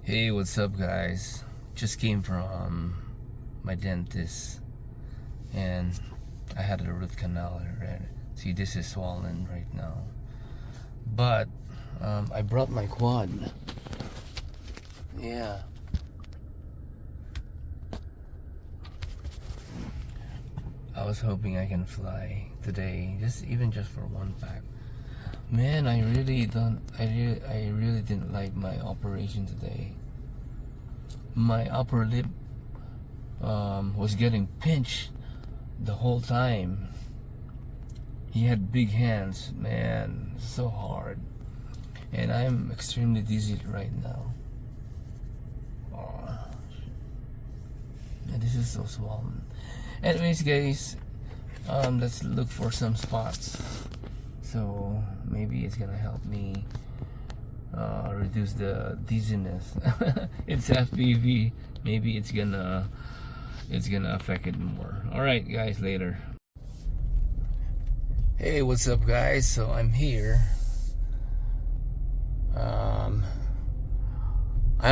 Hey, what's up guys? Just came from my dentist and I had a root canal already. See, this is swollen right now. But I brought my quad. Yeah. I was hoping I can fly today, even just for one pack. Man, I really didn't like my operation today. My upper lip was getting pinched the whole time. He had big hands, man, so hard. And I'm extremely dizzy right now. Oh, and this is so swollen. Anyways guys, let's look for some spots. So maybe it's gonna help me reduce the dizziness. It's FPV. Maybe it's gonna affect it more. Alright guys, later. Hey, what's up guys? So I'm here. I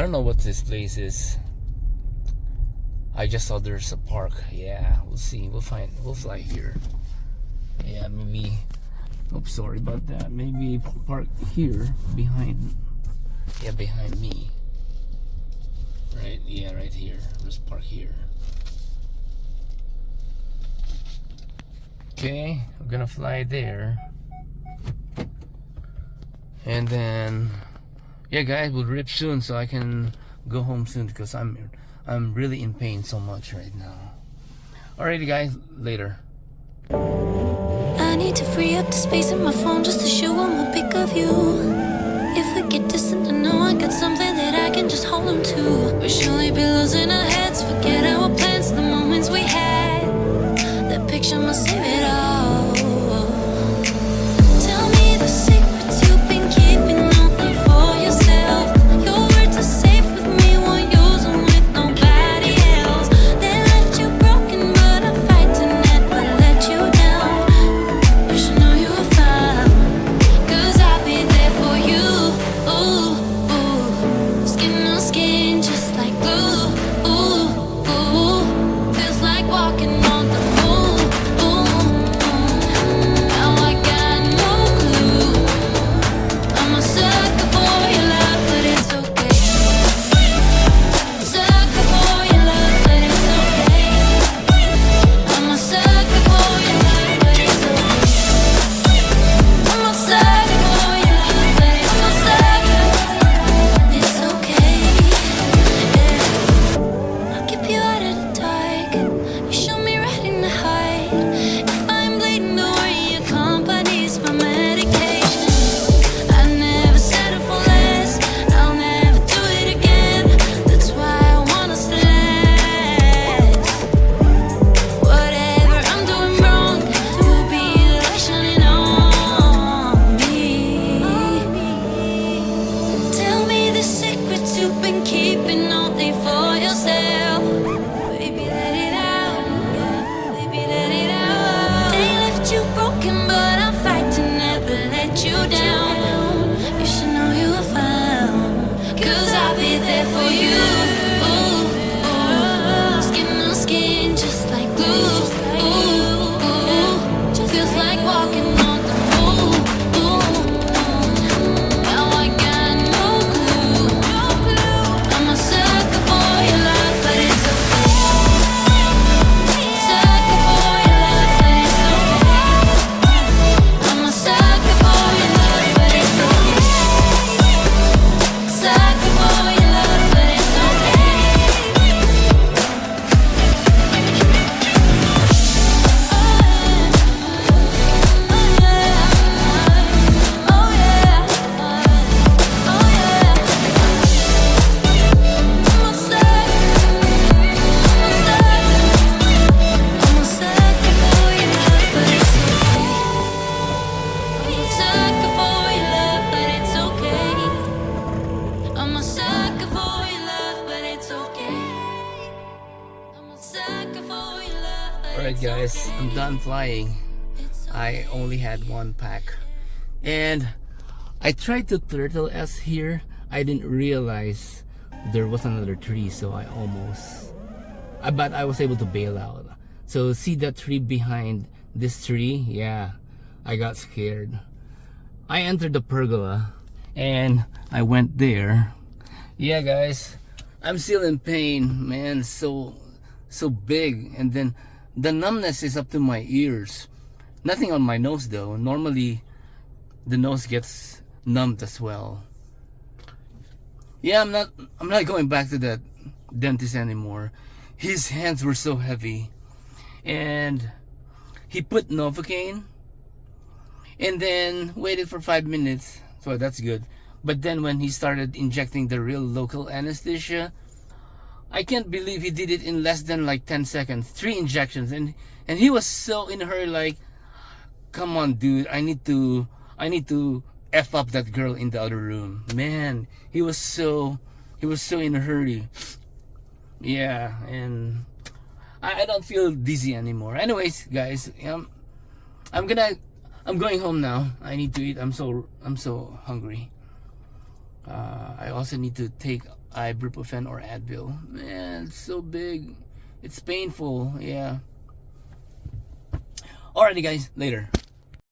don't know what this place is. I just saw there's a park. Yeah, we'll see. We'll fly here. Yeah, maybe. Oops, sorry about that. Maybe park here behind. Yeah, behind me. Right? Yeah, right here. Let's park here. Okay, I'm gonna fly there. And then, yeah, guys, we'll rip soon so I can go home soon because I'm really in pain so much right now. Alrighty, guys, later. I need to free up the space in my phone just to show one more pic of you. If we get distant, I know I got something that I can just hold on to. We should only be losing our heads, forget our plans, the moments we had. That picture must save it all. Tell me the secrets you've been keeping only for yourself. Your words are safe with me, won't use them with nobody else. They left you broken, but I'm fighting it, but let you down. You should know you were found, 'cause I'll be there for you. Ooh, ooh. Skin on skin, just like glue. Ooh, ooh. Feels like walking on the moon. Ooh, ooh. Now I got no clue. I'm a sucker for your love, but it's okay. Sucker for your love, but it's okay. I'm a sucker for your love, but it's okay. I'm a sucker for your love, but it's a sucker. It's okay. Yeah. I'll keep you out of the dark. You show me right in the heart. If I'm bleeding, don't worry, your company's my medication. I never settle for less. I'll never do it again. That's why I want us to last. Whatever I'm doing wrong, you'll be the light shining on me. Tell me the secrets you've been keeping only for yourself. Baby, let it out. Yeah, baby, let it out. They left you broken, but I'm fighting never let you down. You should know you were found, 'cause I'll be there for you. Ooh, ooh. Skin on skin, just like glue. Ooh, ooh. Feels like walking on the moon. Ooh, ooh. Now I got no clue. I'm a sucker for your love, but it's okay. Sucker for your love, but it's okay. I'm a sucker for your love, but it's okay. Sucker for your love, but it's okay. Oh yeah, oh yeah. I'm a sucker. I'm a sucker for your love, but it's okay. I'm a sucker for your love, but it's okay. I'm a sucker for your love, but it's okay. I'm a sucker for your love, but Alright it's guys, okay. I'm done flying. It's I only had one pack. And I tried to turtle S here. I didn't realize there was another tree, so but I was able to bail out. So see that tree behind this tree? Yeah, I got scared. I entered the pergola and I went there. Yeah, guys, I'm still in pain, man. So big, and then the numbness is up to my ears. Nothing on my nose though. Normally the nose gets numbed as well. Yeah, I'm not going back to that dentist anymore. His hands were so heavy, and he put Novocaine and then waited for 5 minutes, so that's good. But then when he started injecting the real local anesthesia, I can't believe he did it in less than like 10 seconds. 3 injections, and he was so in a hurry, like, come on dude, I need to F up that girl in the other room. Man, he was so in a hurry. Yeah, and I don't feel dizzy anymore. Anyways, guys, I'm going home now. I need to eat. I'm so hungry. I also need to take ibuprofen or Advil. Man, it's so big. It's painful. Yeah. Alrighty, guys. Later.